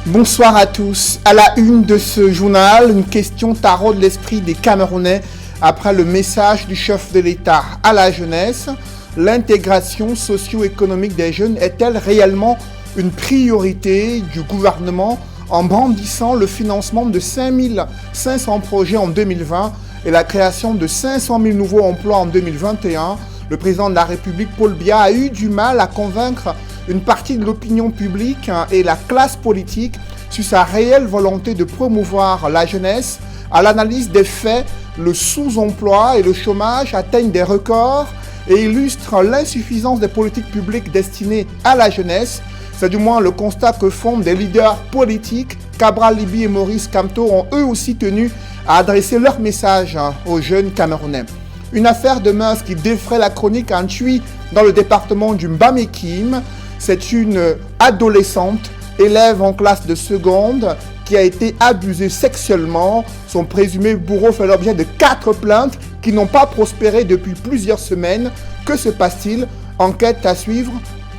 Bonsoir à tous. À la une de ce journal, une question taraude l'esprit des Camerounais après le message du chef de l'État à la jeunesse. L'intégration socio-économique des jeunes est-elle réellement une priorité du gouvernement en brandissant le financement de 5500 projets en 2020 et la création de 500 000 nouveaux emplois en 2021? Le président de la République, Paul Biya, a eu du mal à convaincre une partie de l'opinion publique et la classe politique sur sa réelle volonté de promouvoir la jeunesse. À l'analyse des faits, le sous-emploi et le chômage atteignent des records et illustrent l'insuffisance des politiques publiques destinées à la jeunesse. C'est du moins le constat que font des leaders politiques. Cabral Libby et Maurice Kamto ont eux aussi tenu à adresser leur message aux jeunes Camerounais. Une affaire de mœurs qui défraie la chronique à Ntui dans le département du Mbamekime. C'est une adolescente, élève en classe de seconde, qui a été abusée sexuellement. Son présumé bourreau fait l'objet de 4 plaintes qui n'ont pas prospéré depuis plusieurs semaines. Que se passe-t-il? Enquête à suivre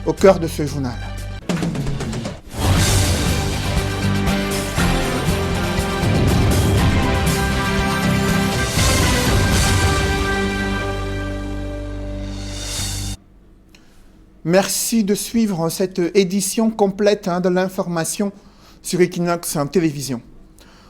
au cœur de ce journal. Merci de suivre cette édition complète de l'information sur Equinox Télévision.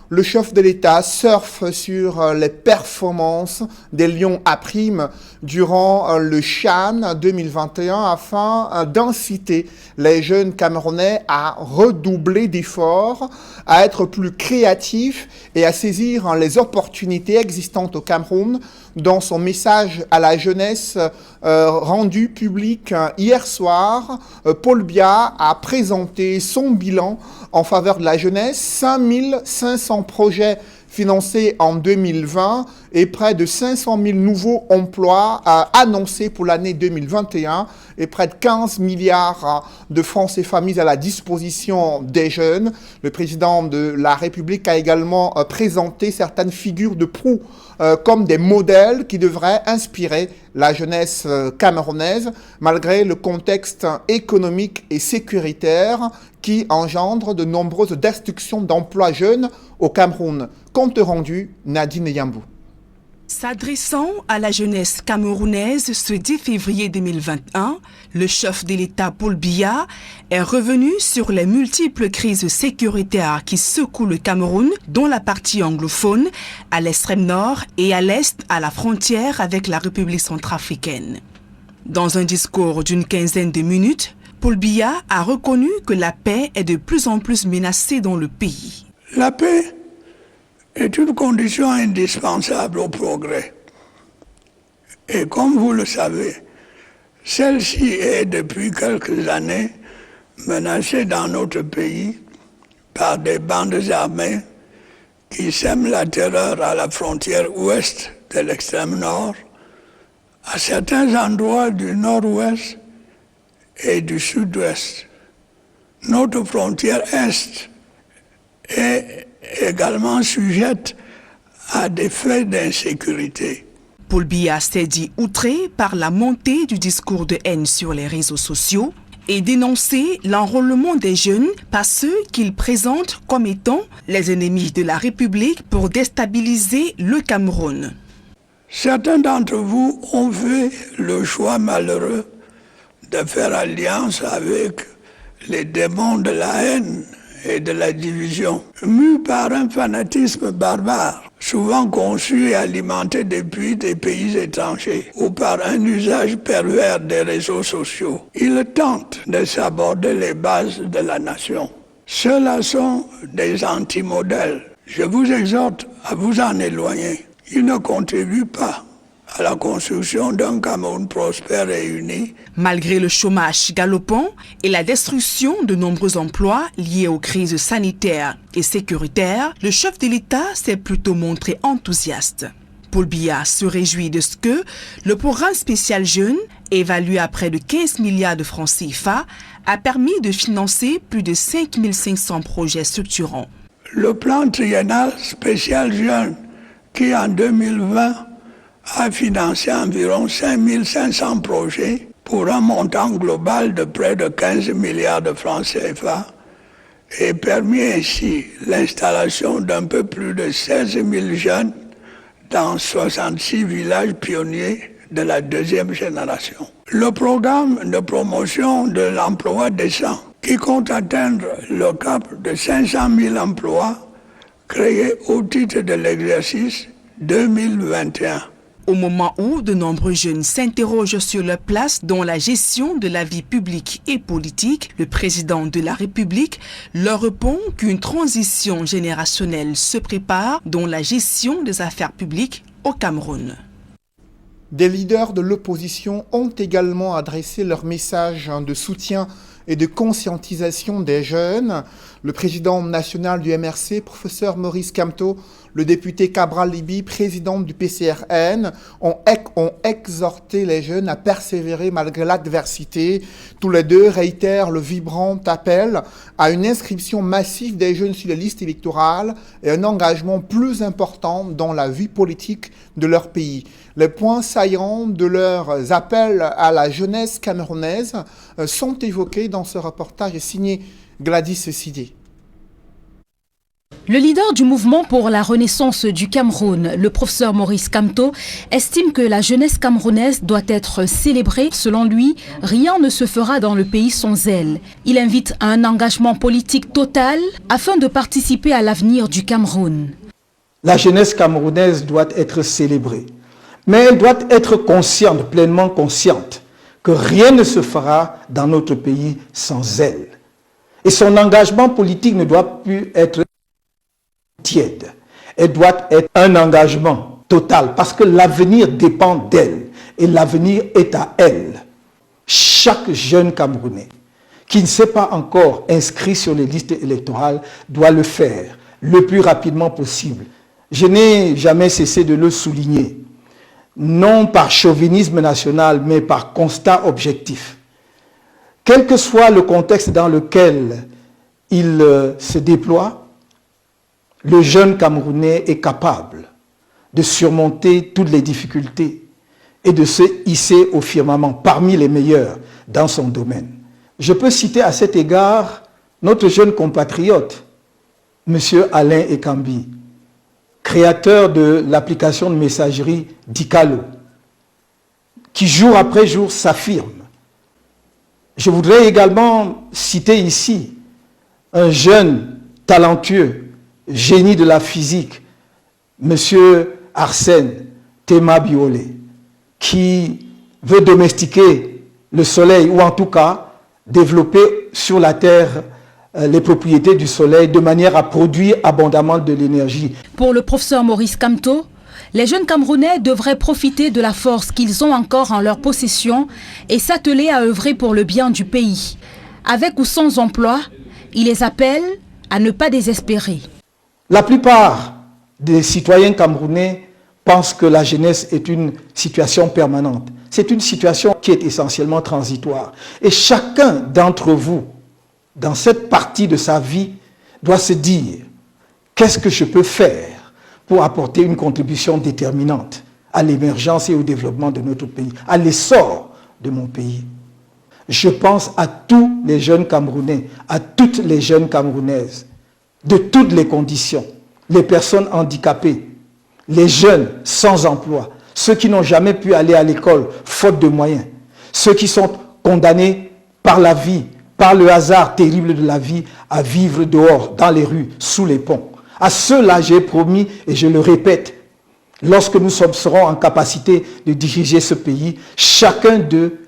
Le chef de l'État surfe sur les performances des Lions à prime durant le CHAN 2021 afin d'inciter les jeunes Camerounais à redoubler d'efforts, à être plus créatifs et à saisir les opportunités existantes au Cameroun. Dans son message à la jeunesse rendu public hier soir, Paul Biya a présenté son bilan en faveur de la jeunesse. 5500 projets financés en 2020 et près de 500 000 nouveaux emplois annoncés pour l'année 2021 et près de 15 milliards de francs CFA mis à la disposition des jeunes. Le président de la République a également présenté certaines figures de proue comme des modèles qui devraient inspirer la jeunesse camerounaise, malgré le contexte économique et sécuritaire qui engendre de nombreuses destructions d'emplois jeunes au Cameroun. Compte rendu, Nadine Yambou. S'adressant à la jeunesse camerounaise ce 10 février 2021, le chef de l'État Paul Biya est revenu sur les multiples crises sécuritaires qui secouent le Cameroun, dont la partie anglophone, à l'extrême nord et à l'est à la frontière avec la République centrafricaine. Dans un discours d'une quinzaine de minutes, Paul Biya a reconnu que la paix est de plus en plus menacée dans le pays. La paix est une condition indispensable au progrès. Et comme vous le savez, celle-ci est depuis quelques années menacée dans notre pays par des bandes armées qui sèment la terreur à la frontière ouest de l'extrême nord, à certains endroits du nord-ouest et du sud-ouest. Notre frontière est est également sujette à des faits d'insécurité. Paul Biya s'est dit outré par la montée du discours de haine sur les réseaux sociaux et dénoncé l'enrôlement des jeunes par ceux qu'il présente comme étant les ennemis de la République pour déstabiliser le Cameroun. Certains d'entre vous ont fait le choix malheureux de faire alliance avec les démons de la haine et de la division, mus par un fanatisme barbare, souvent conçu et alimenté depuis des pays étrangers, ou par un usage pervers des réseaux sociaux. Ils tentent de saborder les bases de la nation. Ceux-là sont des anti-modèles. Je vous exhorte à vous en éloigner. Ils ne contribuent pas à la construction d'un Cameroun prospère et uni. Malgré le chômage galopant et la destruction de nombreux emplois liés aux crises sanitaires et sécuritaires, le chef de l'État s'est plutôt montré enthousiaste. Paul Biya se réjouit de ce que le programme spécial Jeunes, évalué à près de 15 milliards de francs CFA, a permis de financer plus de 5500 projets structurants. Le plan triennal spécial Jeunes, qui en 2020 a financé environ 5500 projets pour un montant global de près de 15 milliards de francs CFA, et permis ainsi l'installation d'un peu plus de 16 000 jeunes dans 66 villages pionniers de la deuxième génération. Le programme de promotion de l'emploi décent, qui compte atteindre le cap de 500 000 emplois créés au titre de l'exercice 2021. Au moment où de nombreux jeunes s'interrogent sur leur place dans la gestion de la vie publique et politique, le président de la République leur répond qu'une transition générationnelle se prépare dans la gestion des affaires publiques au Cameroun. Des leaders de l'opposition ont également adressé leur message de soutien et de conscientisation des jeunes. Le président national du MRC, professeur Maurice Kamto, le député Cabral Libi, président du PCRN, ont exhorté les jeunes à persévérer malgré l'adversité. Tous les deux réitèrent le vibrant appel à une inscription massive des jeunes sur les listes électorales et un engagement plus important dans la vie politique de leur pays. Les points saillants de leurs appels à la jeunesse camerounaise sont évoqués dans ce reportage signé Gladys Sidé. Le leader du mouvement pour la renaissance du Cameroun, le professeur Maurice Kamto, estime que la jeunesse camerounaise doit être célébrée. Selon lui, rien ne se fera dans le pays sans elle. Il invite à un engagement politique total afin de participer à l'avenir du Cameroun. La jeunesse camerounaise doit être célébrée, mais elle doit être consciente, pleinement consciente, que rien ne se fera dans notre pays sans elle. Et son engagement politique ne doit plus être tiède. Elle doit être un engagement total parce que l'avenir dépend d'elle et l'avenir est à elle. Chaque jeune Camerounais qui ne s'est pas encore inscrit sur les listes électorales doit le faire le plus rapidement possible. Je n'ai jamais cessé de le souligner, non par chauvinisme national, mais par constat objectif. Quel que soit le contexte dans lequel il se déploie, le jeune Camerounais est capable de surmonter toutes les difficultés et de se hisser au firmament parmi les meilleurs dans son domaine. Je peux citer à cet égard notre jeune compatriote, M. Alain Ekambi, créateur de l'application de messagerie Dicalo, qui jour après jour s'affirme. Je voudrais également citer ici un jeune talentueux, génie de la physique, M. Arsène Théma Biolé, qui veut domestiquer le soleil ou en tout cas développer sur la terre les propriétés du soleil de manière à produire abondamment de l'énergie. Pour le professeur Maurice Kamto, les jeunes Camerounais devraient profiter de la force qu'ils ont encore en leur possession et s'atteler à œuvrer pour le bien du pays. Avec ou sans emploi, il les appelle à ne pas désespérer. La plupart des citoyens camerounais pensent que la jeunesse est une situation permanente. C'est une situation qui est essentiellement transitoire. Et chacun d'entre vous, dans cette partie de sa vie, doit se dire « Qu'est-ce que je peux faire pour apporter une contribution déterminante à l'émergence et au développement de notre pays, à l'essor de mon pays ?» Je pense à tous les jeunes Camerounais, à toutes les jeunes Camerounaises, de toutes les conditions, les personnes handicapées, les jeunes sans emploi, ceux qui n'ont jamais pu aller à l'école faute de moyens, ceux qui sont condamnés par la vie, par le hasard terrible de la vie, à vivre dehors, dans les rues, sous les ponts. À ceux-là, j'ai promis, et je le répète, lorsque nous serons en capacité de diriger ce pays, chacun d'eux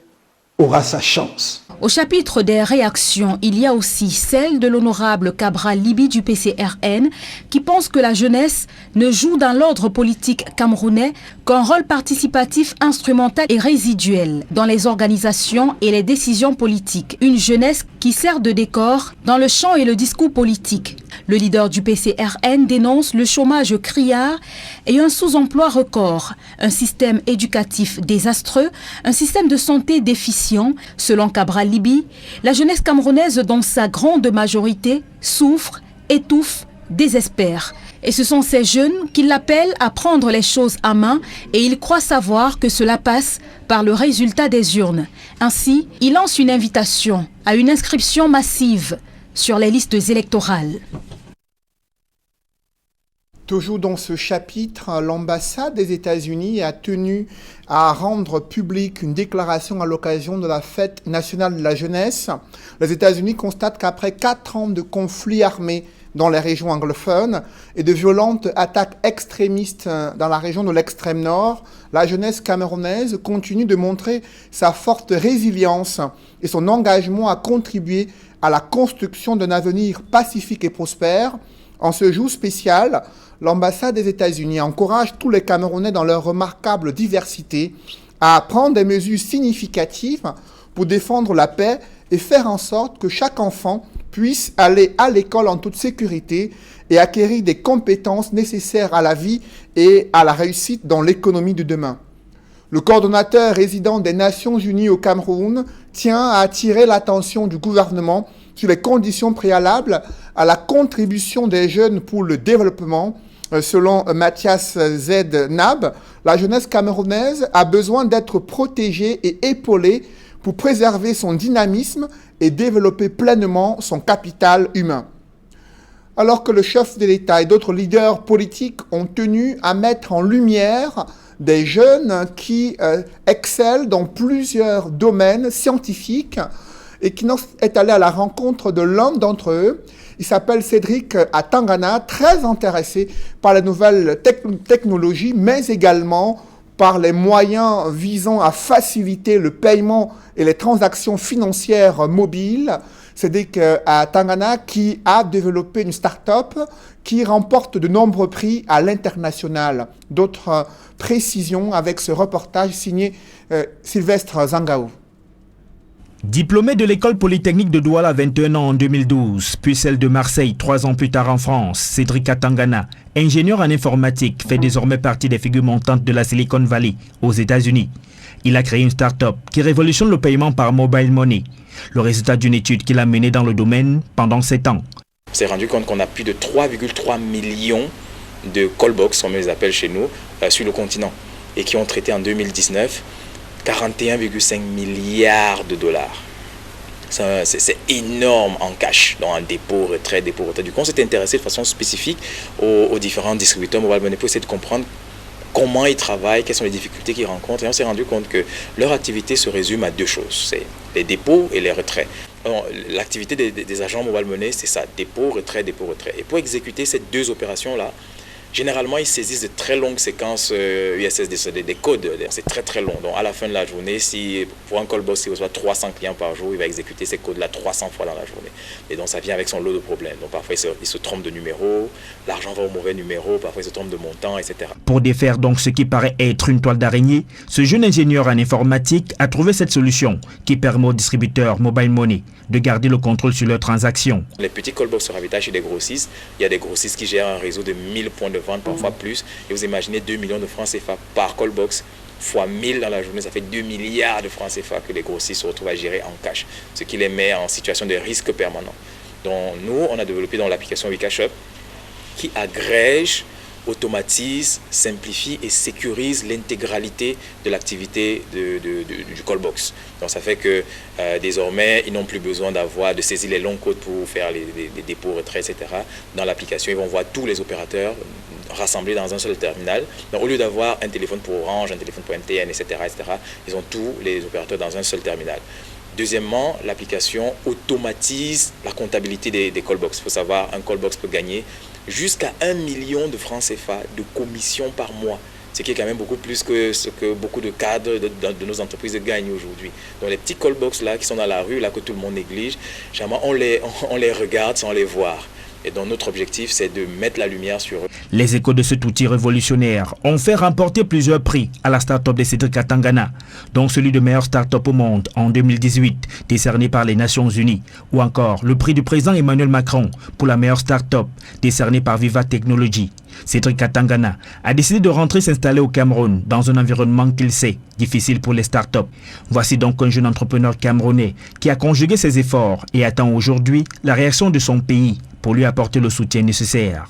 aura sa chance. Au chapitre des réactions, il y a aussi celle de l'honorable Cabral Libi du PCRN qui pense que la jeunesse ne joue dans l'ordre politique camerounais qu'un rôle participatif instrumental et résiduel dans les organisations et les décisions politiques. Une jeunesse qui sert de décor dans le champ et le discours politique. Le leader du PCRN dénonce le chômage criard et un sous-emploi record, un système éducatif désastreux, un système de santé déficient. Selon Cabral Libi, la jeunesse camerounaise, dans sa grande majorité, souffre, étouffe, désespère. Et ce sont ces jeunes qui l'appellent à prendre les choses à main et il croit savoir que cela passe par le résultat des urnes. Ainsi, il lance une invitation à une inscription massive sur les listes électorales. Toujours dans ce chapitre, l'ambassade des États-Unis a tenu à rendre publique une déclaration à l'occasion de la fête nationale de la jeunesse. Les États-Unis constatent qu'après 4 ans de conflits armés dans les régions anglophones et de violentes attaques extrémistes dans la région de l'extrême nord, la jeunesse camerounaise continue de montrer sa forte résilience et son engagement à contribuer à la construction d'un avenir pacifique et prospère. En ce jour spécial, l'ambassade des États-Unis encourage tous les Camerounais dans leur remarquable diversité à prendre des mesures significatives pour défendre la paix et faire en sorte que chaque enfant puisse aller à l'école en toute sécurité et acquérir des compétences nécessaires à la vie et à la réussite dans l'économie de demain. Le coordonnateur résident des Nations Unies au Cameroun tient à attirer l'attention du gouvernement sur les conditions préalables à la contribution des jeunes pour le développement. Selon Mathias Z. Nab, la jeunesse camerounaise a besoin d'être protégée et épaulée pour préserver son dynamisme et développer pleinement son capital humain. Alors que le chef de l'État et d'autres leaders politiques ont tenu à mettre en lumière des jeunes qui excellent dans plusieurs domaines scientifiques et qui est allé à la rencontre de l'un d'entre eux. Il s'appelle Cédric Atangana, très intéressé par les nouvelles technologies, mais également par les moyens visant à faciliter le paiement et les transactions financières mobiles. Cédric Atangana qui a développé une start-up qui remporte de nombreux prix à l'international. D'autres précisions avec ce reportage signé Sylvestre Zangaou. Diplômé de l'école polytechnique de Douala à 21 ans en 2012, puis celle de Marseille 3 ans plus tard en France, Cédric Atangana, ingénieur en informatique, fait désormais partie des figures montantes de la Silicon Valley aux États-Unis. Il a créé une start-up qui révolutionne le paiement par mobile money, le résultat d'une étude qu'il a menée dans le domaine pendant 7 ans. On s'est rendu compte qu'on a plus de 3,3 millions de callbox, comme on les appelle chez nous, sur le continent, et qui ont traité en 2019 41,5 milliards de dollars. C'est énorme en cash, dans un dépôt, retrait. Du coup, on s'est intéressé de façon spécifique aux différents distributeurs mobile money pour essayer de comprendre comment ils travaillent, quelles sont les difficultés qu'ils rencontrent. Et on s'est rendu compte que leur activité se résume à 2 choses, c'est les dépôts et les retraits. L'activité des agents mobile money, c'est ça, dépôt, retrait. Et pour exécuter ces 2 opérations-là, généralement, ils saisissent de très longues séquences USSD, des codes, c'est très long. Donc à la fin de la journée, si pour un callbox, il reçoit 300 clients par jour, il va exécuter ces codes-là 300 fois dans la journée. Et donc ça vient avec son lot de problèmes. Donc parfois, il se trompe de numéro, l'argent va au mauvais numéro, parfois il se trompe de montant, etc. Pour défaire donc ce qui paraît être une toile d'araignée, ce jeune ingénieur en informatique a trouvé cette solution qui permet aux distributeurs mobile money de garder le contrôle sur leurs transactions. Les petits callbox se ravitaillent chez des grossistes. Il y a des grossistes qui gèrent un réseau de 1000 points de vente, parfois plus. Et vous imaginez 2 millions de francs CFA par callbox, fois 1000 dans la journée, ça fait 2 milliards de francs CFA que les grossistes se retrouvent à gérer en cash, ce qui les met en situation de risque permanent. Donc nous, on a développé dans l'application WeCashUp qui agrège, automatise, simplifie et sécurise l'intégralité de l'activité du callbox. Donc ça fait que désormais, ils n'ont plus besoin de saisir les longs codes pour faire les dépôts, retraits, etc. Dans l'application, ils vont voir tous les opérateurs rassemblés dans un seul terminal. Donc au lieu d'avoir un téléphone pour Orange, un téléphone pour MTN, etc., ils ont tous les opérateurs dans un seul terminal. Deuxièmement, l'application automatise la comptabilité des callbox. Il faut savoir, un callbox peut gagner jusqu'à 1 million de francs CFA de commission par mois, ce qui est quand même beaucoup plus que ce que beaucoup de cadres de nos entreprises gagnent aujourd'hui. Donc les petits callbox là qui sont dans la rue, là que tout le monde néglige, généralement on les regarde sans les voir. Et donc notre objectif, c'est de mettre la lumière sur eux. Les échos de cet outil révolutionnaire ont fait remporter plusieurs prix à la start-up de Cédric Atangana, dont celui de meilleure start-up au monde en 2018, décerné par les Nations Unies, ou encore le prix du président Emmanuel Macron pour la meilleure start-up, décerné par Viva Technology. Cédric Atangana a décidé de rentrer s'installer au Cameroun dans un environnement qu'il sait difficile pour les start-up. Voici donc un jeune entrepreneur camerounais qui a conjugué ses efforts et attend aujourd'hui la réaction de son pays pour lui apporter le soutien nécessaire.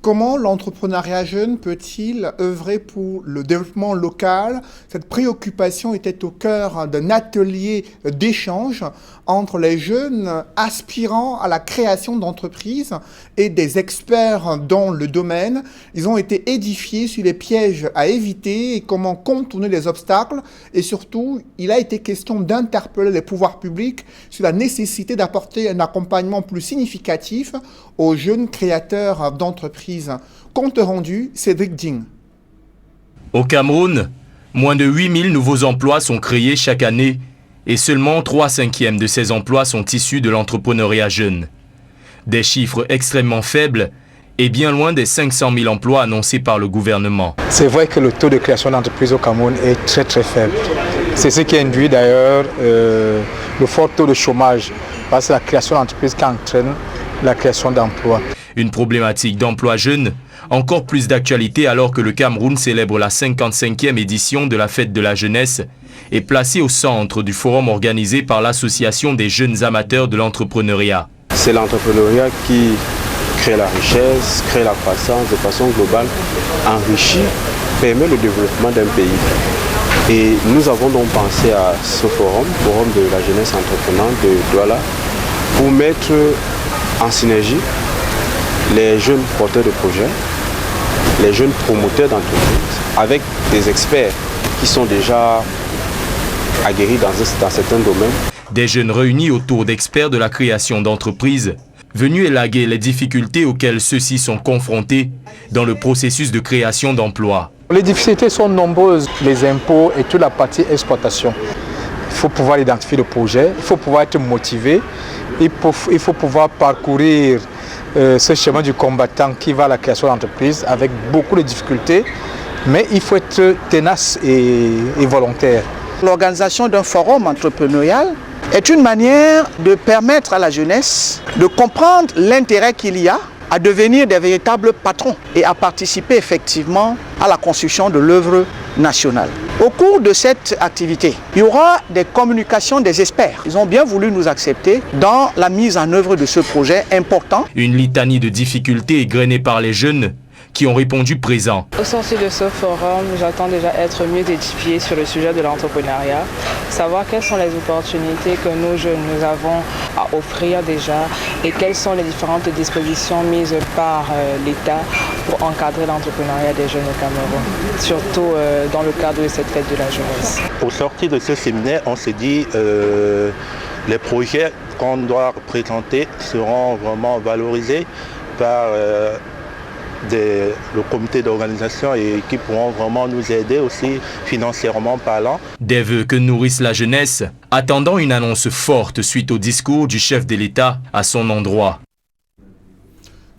Comment l'entrepreneuriat jeune peut-il œuvrer pour le développement local? Cette préoccupation était au cœur d'un atelier d'échange entre les jeunes aspirants à la création d'entreprises et des experts dans le domaine. Ils ont été édifiés sur les pièges à éviter et comment contourner les obstacles. Et surtout, il a été question d'interpeller les pouvoirs publics sur la nécessité d'apporter un accompagnement plus significatif aux jeunes créateurs d'entreprises. Compte rendu, Cédric Ding. Au Cameroun, moins de 8000 nouveaux emplois sont créés chaque année et seulement 3/5 de ces emplois sont issus de l'entrepreneuriat jeune. Des chiffres extrêmement faibles et bien loin des 500 000 emplois annoncés par le gouvernement. C'est vrai que le taux de création d'entreprises au Cameroun est très faible. C'est ce qui induit d'ailleurs le fort taux de chômage, parce que c'est la création d'entreprises qui entraîne la création d'emplois. Une problématique d'emploi jeune, encore plus d'actualité alors que le Cameroun célèbre la 55e édition de la Fête de la Jeunesse et placé au centre du forum organisé par l'Association des jeunes amateurs de l'entrepreneuriat. C'est l'entrepreneuriat qui crée la richesse, crée la croissance de façon globale, enrichit, permet le développement d'un pays. Et nous avons donc pensé à ce forum de la jeunesse entreprenante de Douala, pour mettre en synergie les jeunes porteurs de projets, les jeunes promoteurs d'entreprises, avec des experts qui sont déjà aguerris dans certains domaines. Des jeunes réunis autour d'experts de la création d'entreprises, venus élaguer les difficultés auxquelles ceux-ci sont confrontés dans le processus de création d'emplois. Les difficultés sont nombreuses, les impôts et toute la partie exploitation. Il faut pouvoir identifier le projet, il faut pouvoir être motivé, il faut pouvoir parcourir ce chemin du combattant qui va à la création d'entreprise avec beaucoup de difficultés, mais il faut être tenace et volontaire. L'organisation d'un forum entrepreneurial est une manière de permettre à la jeunesse de comprendre l'intérêt qu'il y a à devenir des véritables patrons et à participer effectivement à la construction de l'œuvre nationale. Au cours de cette activité, il y aura des communications des experts. Ils ont bien voulu nous accepter dans la mise en œuvre de ce projet important. Une litanie de difficultés égrenée par les jeunes qui ont répondu présent. Au sortir de ce forum, j'attends déjà être mieux édifié sur le sujet de l'entrepreneuriat, savoir quelles sont les opportunités que nous jeunes nous avons à offrir déjà et quelles sont les différentes dispositions mises par l'État pour encadrer l'entrepreneuriat des jeunes au Cameroun, surtout dans le cadre de cette fête de la jeunesse. Au sortir de ce séminaire, on s'est dit les projets qu'on doit présenter seront vraiment valorisés par le comité d'organisation et qui pourront vraiment nous aider aussi financièrement parlant. Des vœux que nourrisse la jeunesse, attendant une annonce forte suite au discours du chef de l'État à son endroit.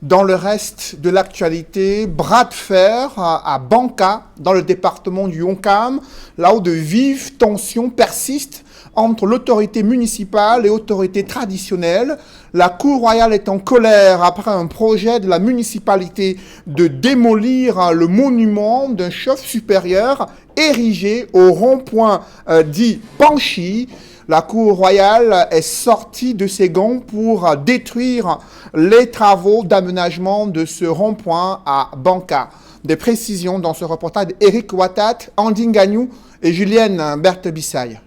Dans le reste de l'actualité, bras de fer à Banka, dans le département du Honkam, là où de vives tensions persistent entre l'autorité municipale et l'autorité traditionnelle. La Cour royale est en colère après un projet de la municipalité de démolir le monument d'un chef supérieur érigé au rond-point dit Panchi. La Cour royale est sortie de ses gonds pour détruire les travaux d'aménagement de ce rond-point à Banka. Des précisions dans ce reportage d'Éric Ouattat, Andy Gagnou et Julienne Berthe-Bissaye.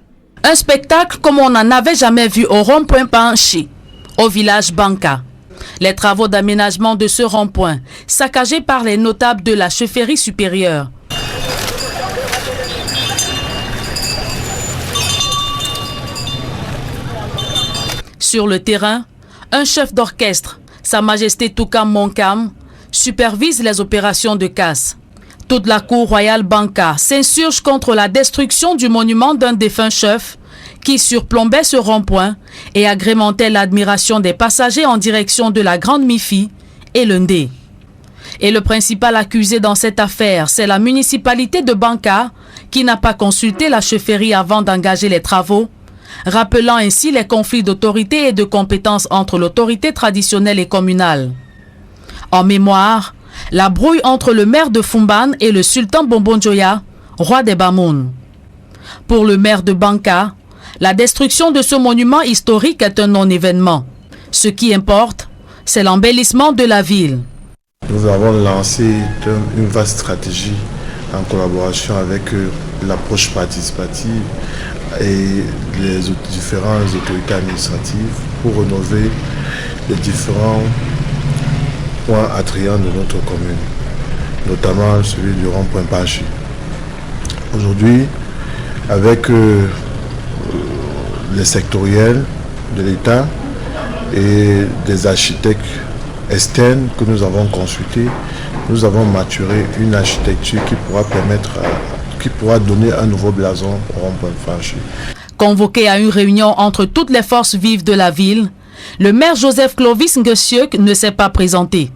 Un spectacle comme on n'en avait jamais vu au rond-point Panchi, au village Banka. Les travaux d'aménagement de ce rond-point, saccagés par les notables de la chefferie supérieure. Sur le terrain, un chef d'orchestre, Sa Majesté Toukam Monkam, supervise les opérations de casse. Toute la cour royale Banka s'insurge contre la destruction du monument d'un défunt chef qui surplombait ce rond-point et agrémentait l'admiration des passagers en direction de la Grande Mifi et le Ndé. Et le principal accusé dans cette affaire, c'est la municipalité de Banka qui n'a pas consulté la chefferie avant d'engager les travaux, rappelant ainsi les conflits d'autorité et de compétences entre l'autorité traditionnelle et communale. En mémoire, la brouille entre le maire de Fumban et le sultan Bombonjoya, roi des Bamoun. Pour le maire de Banka, la destruction de ce monument historique est un non-événement. Ce qui importe, c'est l'embellissement de la ville. Nous avons lancé une vaste stratégie en collaboration avec l'approche participative et les différentes autorités administratives pour rénover les différents points attrayants de notre commune, notamment celui du rond-point Panchi. Aujourd'hui, avec les sectoriels de l'État et des architectes externes que nous avons consultés, nous avons maturé une architecture qui pourra donner un nouveau blason au rond-point Panchi. Convoqué à une réunion entre toutes les forces vives de la ville, le maire Joseph Clovis Nguesiuk ne s'est pas présenté.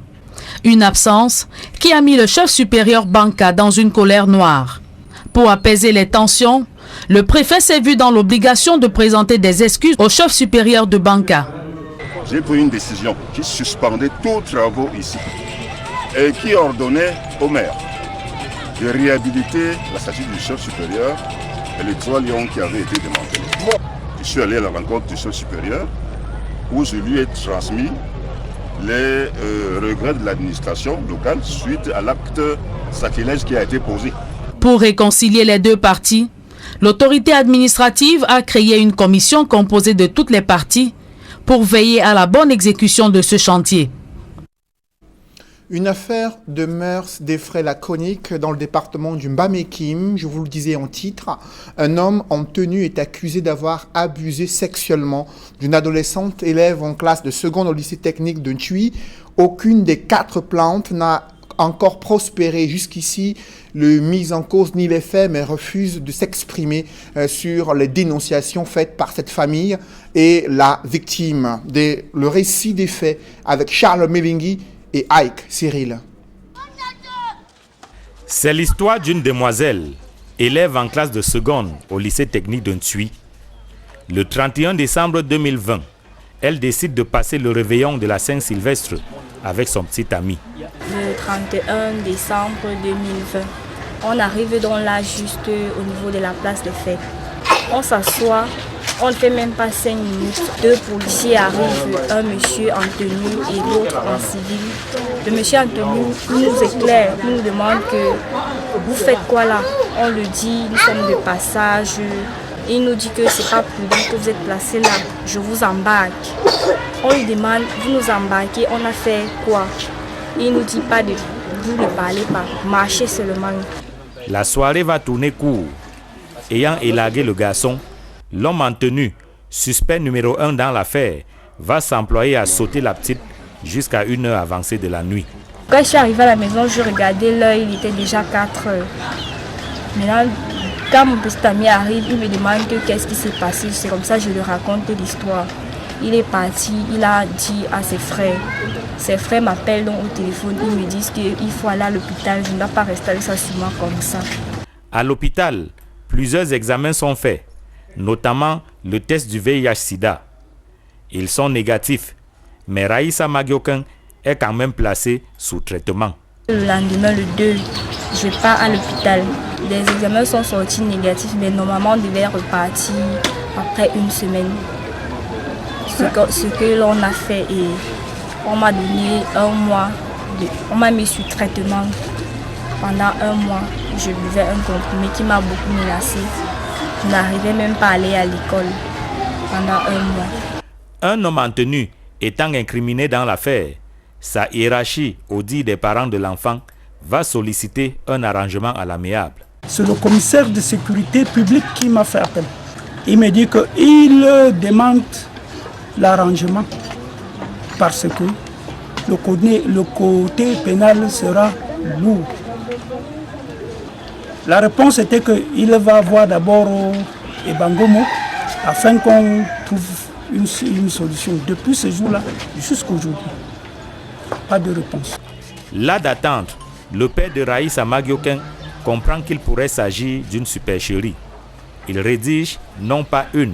Une absence qui a mis le chef supérieur Banka dans une colère noire. Pour apaiser les tensions, le préfet s'est vu dans l'obligation de présenter des excuses au chef supérieur de Banka. J'ai pris une décision qui suspendait tous travaux ici et qui ordonnait au maire de réhabiliter la statue du chef supérieur et les 3 lions qui avaient été démantelés. Je suis allé à la rencontre du chef supérieur où je lui ai transmis les regrets de l'administration locale suite à l'acte sacrilège qui a été posé. Pour réconcilier les deux parties, l'autorité administrative a créé une commission composée de toutes les parties pour veiller à la bonne exécution de ce chantier. Une affaire de mœurs défraie la chronique dans le département du Mbamé-Kim. Je vous le disais en titre, un homme en tenue est accusé d'avoir abusé sexuellement d'une adolescente élève en classe de seconde au lycée technique de Ntui. Aucune des 4 plaintes n'a encore prospéré jusqu'ici. Le mis en cause nie les faits mais refuse de s'exprimer sur les dénonciations faites par cette famille et la victime. Le récit des faits avec Charles Melingui et Ike Cyril. C'est l'histoire d'une demoiselle, élève en classe de seconde au lycée technique de Ntui. Le 31 décembre 2020, elle décide de passer le réveillon de la Saint-Sylvestre avec son petit ami. Le 31 décembre 2020, on arrive donc là juste au niveau de la place de fête. On s'assoit, on ne fait même pas 5 minutes. 2 policiers arrivent, un monsieur en tenue et l'autre en civil. Le monsieur en tenue nous éclaire, il nous demande que vous faites quoi là? On le dit, nous sommes de passage. Il nous dit que c'est pas prudent que vous êtes placé là, je vous embarque. On lui demande, vous nous embarquez, on a fait quoi? Il nous dit pas de vous ne parlez pas, marchez seulement. La soirée va tourner court. Ayant élagué le garçon, l'homme en tenue, suspect numéro 1 dans l'affaire, va s'employer à sauter la petite jusqu'à 1 heure avancée de la nuit. Quand je suis arrivée à la maison, je regardais l'heure, il était déjà 4 heures. Maintenant, quand mon petit ami arrive, il me demande qu'est-ce qui s'est passé. C'est comme ça que je lui raconte l'histoire. Il est parti, il a dit à ses frères. Ses frères m'appellent donc au téléphone, ils me disent qu'il faut aller à l'hôpital. Je ne dois pas rester avec ça sur moi comme ça. À l'hôpital, plusieurs examens sont faits, notamment le test du VIH-Sida. Ils sont négatifs, mais Raïssa Magiokan est quand même placée sous traitement. Le lendemain, le 2, je pars à l'hôpital. Les examens sont sortis négatifs, mais normalement on devait repartir après 1 semaine. Ce que l'on a fait, et on m'a donné 1 mois, on m'a mis sur traitement pendant 1 mois. Je buvais un comprimé qui m'a beaucoup menacé. Je n'arrivais même pas à aller à l'école pendant 1 mois. Un homme en tenue étant incriminé dans l'affaire, sa hiérarchie, au dit des parents de l'enfant, va solliciter un arrangement à l'amiable. C'est le commissaire de sécurité publique qui m'a fait appel. Il me dit qu'il demande l'arrangement parce que le côté pénal sera lourd. La réponse était qu'il va voir d'abord Ebangomo afin qu'on trouve une solution. Depuis ce jour-là jusqu'à aujourd'hui, pas de réponse. Là d'attendre, le père de Raïssa Magiokan comprend qu'il pourrait s'agir d'une supercherie. Il rédige non pas 1,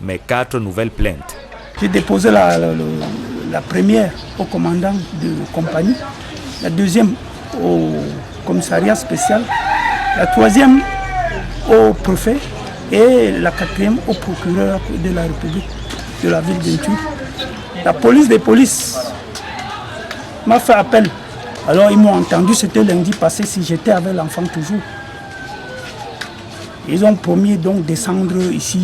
mais 4 nouvelles plaintes. J'ai déposé la première au commandant de compagnie, la deuxième au commissariat spécial, la troisième au préfet et la 4e au procureur de la République de la ville de Ntui. La police des polices m'a fait appel Alors ils m'ont entendu, c'était lundi passé, si j'étais avec l'enfant toujours. Ils ont promis donc de descendre ici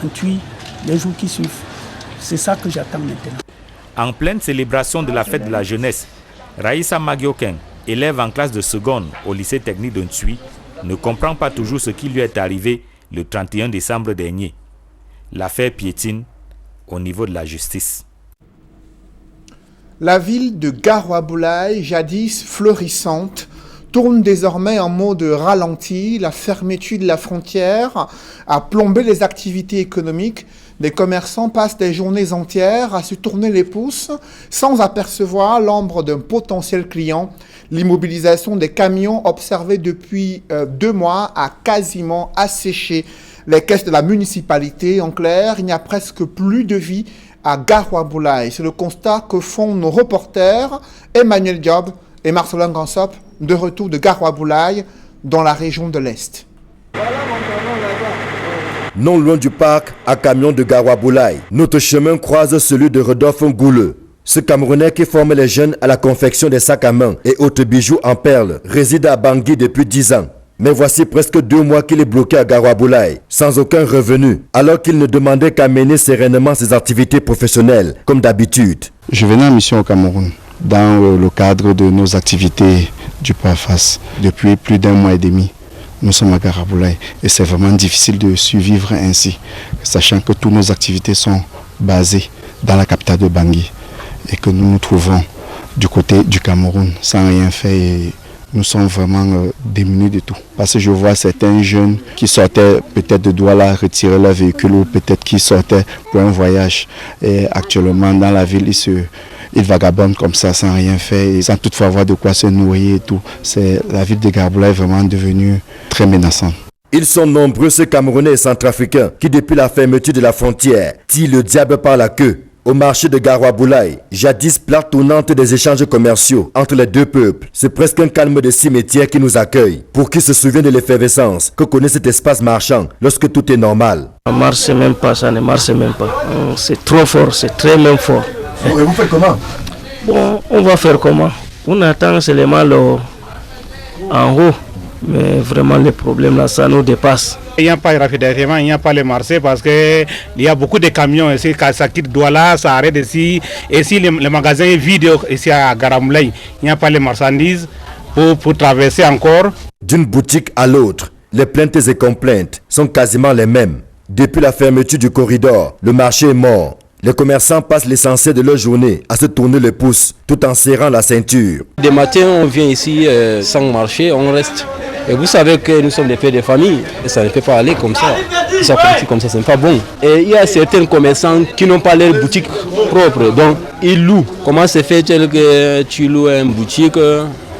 en Tui les jours qui suivent. C'est ça que j'attends maintenant. En pleine célébration de la fête de la jeunesse, Raïssa Magioken, élève en classe de seconde au lycée technique de Ntui, ne comprend pas toujours ce qui lui est arrivé le 31 décembre dernier. L'affaire piétine au niveau de la justice. La ville de Garoua-Boulaye, jadis florissante, tourne désormais en mode ralenti. La fermeture de la frontière a plombé les activités économiques. Les commerçants passent des journées entières à se tourner les pouces sans apercevoir l'ombre d'un potentiel client. L'immobilisation des camions observée depuis 2 mois a quasiment asséché les caisses de la municipalité. En clair, il n'y a presque plus de vie à Garoua-Boulaye. C'est le constat que font nos reporters Emmanuel Diop et Marcelin Gansop, de retour de Garoua-Boulaye dans la région de l'Est. Non loin du parc à camion de Garoua-Boulaye, notre chemin croise celui de Rodolphe Ngoule. Ce Camerounais qui forme les jeunes à la confection des sacs à main et autres bijoux en perles réside à Bangui depuis 10 ans. Mais voici presque 2 mois qu'il est bloqué à Garoua-Boulaye, sans aucun revenu, alors qu'il ne demandait qu'à mener sereinement ses activités professionnelles, comme d'habitude. Je venais en mission au Cameroun, dans le cadre de nos activités du PAFAS. Depuis plus d'1 mois et demi, nous sommes à Garoua-Boulaye et c'est vraiment difficile de survivre ainsi, sachant que toutes nos activités sont basées dans la capitale de Bangui et que nous nous trouvons du côté du Cameroun sans rien faire. Et nous sommes vraiment démunis de tout. Parce que je vois certains jeunes qui sortaient peut-être de Douala retirer leur véhicule ou peut-être qui sortaient pour un voyage. Et actuellement dans la ville, ils vagabondent comme ça sans rien faire, sans toutefois avoir de quoi se nourrir et tout. La ville de Garoua est vraiment devenue très menaçante. Ils sont nombreux ces Camerounais et Centrafricains qui depuis la fermeture de la frontière tirent le diable par la queue. Au marché de Garoua-Boulaye, jadis plaque tournante des échanges commerciaux entre les deux peuples, c'est presque un calme de cimetière qui nous accueille. Pour qui se souvient de l'effervescence que connaît cet espace marchand lorsque tout est normal. Ça ne marche même pas, ça ne marche même pas. C'est trop fort, c'est très même fort. Et vous faites comment? Bon, on va faire comment? On attend seulement en haut, mais vraiment les problèmes là, ça nous dépasse. Il n'y a pas de raffinement, il n'y a pas le marché parce qu'il y a beaucoup de camions ici, quand ça quitte Douala, ça arrête ici. Et si le magasin est vide ici à Garoua-Boulaye, il n'y a pas les marchandises pour traverser encore. D'une boutique à l'autre, les plaintes et complaintes sont quasiment les mêmes. Depuis la fermeture du corridor, le marché est mort. Les commerçants passent l'essentiel de leur journée à se tourner le pouce tout en serrant la ceinture. Des matins, on vient ici sans marcher, on reste. Et vous savez que nous sommes des pères de famille et ça ne peut pas aller comme ça. Ça continue comme ça, ce n'est pas bon. Et il y a certains commerçants qui n'ont pas leur boutique propre, donc ils louent. Comment se fait que tu loues une boutique,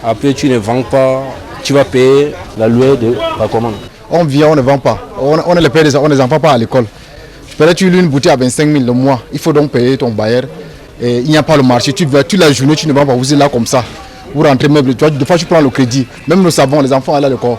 après tu ne vends pas, tu vas payer la louée de la commande? On vient, on ne vend pas. On ne les paye, on ne les envoie pas à l'école. Peut-être tu loues une boutique à 25 000 le mois, il faut donc payer ton bailleur. Et il n'y a pas le marché, tu vas toute la journée, tu ne vas pas vous êtes là comme ça. Vous rentrez meubles, des fois tu prends le crédit, même nous savons, les enfants allaient à l'école.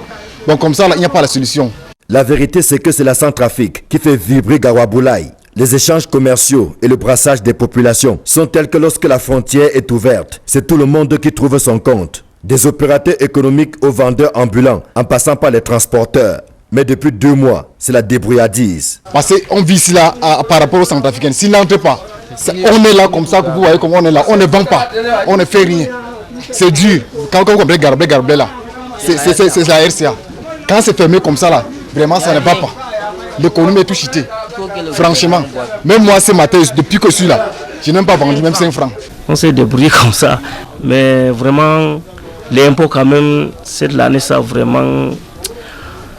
Donc comme ça, là, il n'y a pas la solution. La vérité, c'est que c'est la Centrafrique qui fait vibrer Garoua-Boulaye. Les échanges commerciaux et le brassage des populations sont tels que lorsque la frontière est ouverte, c'est tout le monde qui trouve son compte. Des opérateurs économiques aux vendeurs ambulants, en passant par les transporteurs. Mais depuis 2 mois, c'est la débrouillardise. Parce qu'on vit ici là, par rapport aux Centrafricains. S'ils n'entrent pas, on est là comme ça, vous voyez comment on est là. On ne vend pas, on ne fait rien. C'est dur. Quand on comprend Garoua là, c'est la RCA. Quand c'est fermé comme ça là, vraiment ça ne va pas. L'économie est tout chitée. Franchement, même moi ce matin, depuis que je suis là, je n'ai même pas vendu même 5 francs. On s'est débrouillé comme ça. Mais vraiment, l'impôt quand même, cette année ça vraiment...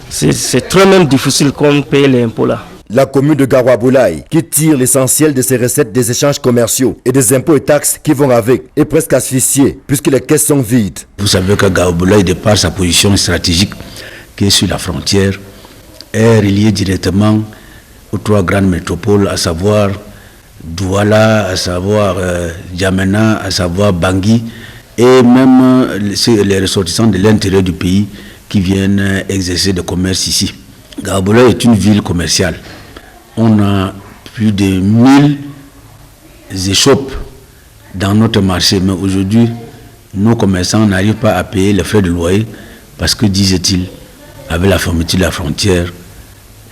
C'est très même difficile qu'on paye l'impôt là. La commune de Garoua-Boulaye, qui tire l'essentiel de ses recettes des échanges commerciaux et des impôts et taxes qui vont avec, est presque asphyxiée puisque les caisses sont vides. Vous savez que Garoua-Boulaye, de par sa position stratégique qui est sur la frontière, est reliée directement aux 3 grandes métropoles, à savoir Douala, à savoir Djamena, à savoir Bangui, et même les ressortissants de l'intérieur du pays qui viennent exercer le commerce ici. Garoua-Boulaye est une ville commerciale. On a plus de 1000 échoppes dans notre marché, mais aujourd'hui, nos commerçants n'arrivent pas à payer les frais de loyer parce que, disait-il, avec la fermeture de la frontière,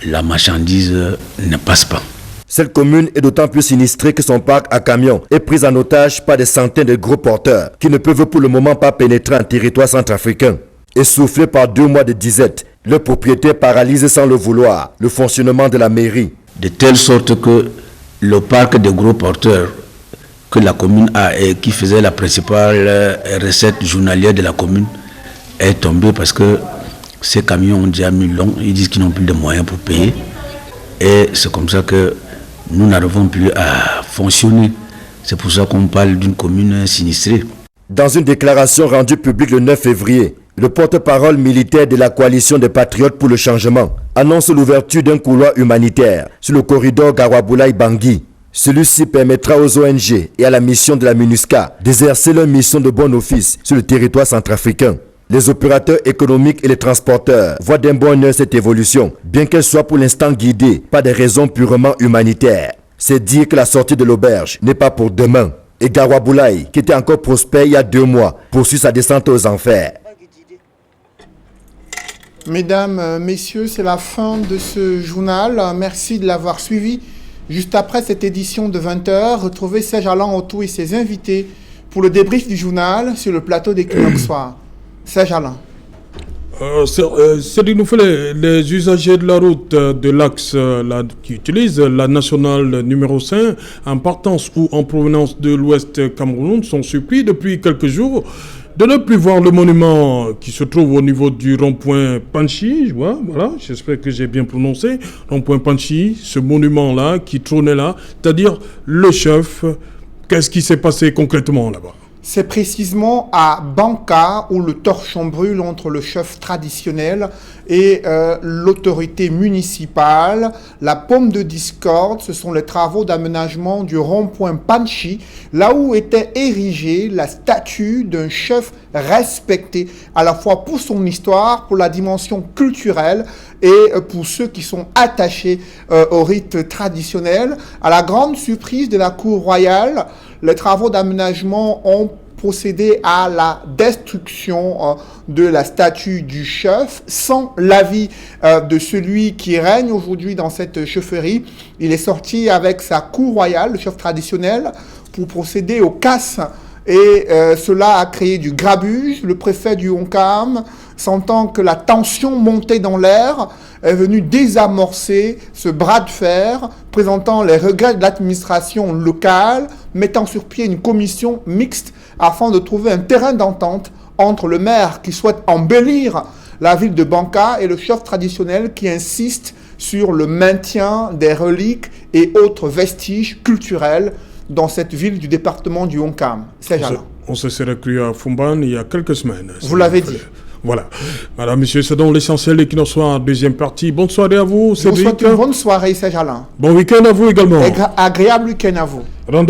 la marchandise ne passe pas. Cette commune est d'autant plus sinistrée que son parc à camions est pris en otage par des centaines de gros porteurs qui ne peuvent pour le moment pas pénétrer en territoire centrafricain. Essoufflé par 2 mois de disette, le propriétaire paralyse sans le vouloir le fonctionnement de la mairie. De telle sorte que le parc de gros porteurs que la commune a et qui faisait la principale recette journalière de la commune est tombé parce que ces camions ont déjà mis long, ils disent qu'ils n'ont plus de moyens pour payer. Et c'est comme ça que nous n'arrivons plus à fonctionner. C'est pour ça qu'on parle d'une commune sinistrée. Dans une déclaration rendue publique le 9 février, le porte-parole militaire de la coalition des patriotes pour le changement annonce l'ouverture d'un couloir humanitaire sur le corridor Garoua-Boulaye-Bangui. Celui-ci permettra aux ONG et à la mission de la MINUSCA d'exercer leur mission de bon office sur le territoire centrafricain. Les opérateurs économiques et les transporteurs voient d'un bon œil cette évolution, bien qu'elle soit pour l'instant guidée par des raisons purement humanitaires. C'est dire que la sortie de l'auberge n'est pas pour demain. Et Garoua Boulaye, qui était encore prospère il y a 2 mois, poursuit sa descente aux enfers. Mesdames, messieurs, c'est la fin de ce journal. Merci de l'avoir suivi. Juste après cette édition de 20h, retrouvez Serge Alain Autou et ses invités pour le débrief du journal sur le plateau d'Equinox Soir. Serge Alain. C'est nous fait les usagers de la route de l'axe qui utilisent la nationale numéro 5 en partance ou en provenance de l'ouest Cameroun sont surpris depuis quelques jours de ne plus voir le monument qui se trouve au niveau du rond-point Panchi. Voilà, j'espère que j'ai bien prononcé. Rond-point Panchi, ce monument-là qui trônait là, c'est-à-dire le chef. Qu'est-ce qui s'est passé concrètement là-bas ? C'est précisément à Banka où le torchon brûle entre le chef traditionnel et l'autorité municipale. La pomme de discorde, ce sont les travaux d'aménagement du rond-point Panchi, là où était érigée la statue d'un chef respecté, à la fois pour son histoire, pour la dimension culturelle et pour ceux qui sont attachés au rite traditionnel. À la grande surprise de la cour royale, les travaux d'aménagement ont procédé à la destruction de la statue du chef sans l'avis de celui qui règne aujourd'hui dans cette chefferie. Il est sorti avec sa cour royale, le chef traditionnel, pour procéder aux casses. Et cela a créé du grabuge. Le préfet du Honkam, sentant que la tension montait dans l'air, est venu désamorcer ce bras de fer, présentant les regrets de l'administration locale, mettant sur pied une commission mixte afin de trouver un terrain d'entente entre le maire qui souhaite embellir la ville de Banka et le chef traditionnel qui insiste sur le maintien des reliques et autres vestiges culturels dans cette ville du département du Honkam. On se serait cru à Fumban il y a quelques semaines. Vous l'avez dit. Voilà. Madame, monsieur, c'est donc l'essentiel qui nous soit en deuxième partie. Bonne soirée à vous, Cédric. Bonne soirée, Serge Alain. Bon week-end à vous également. Agréable week-end à vous. Rendez-vous.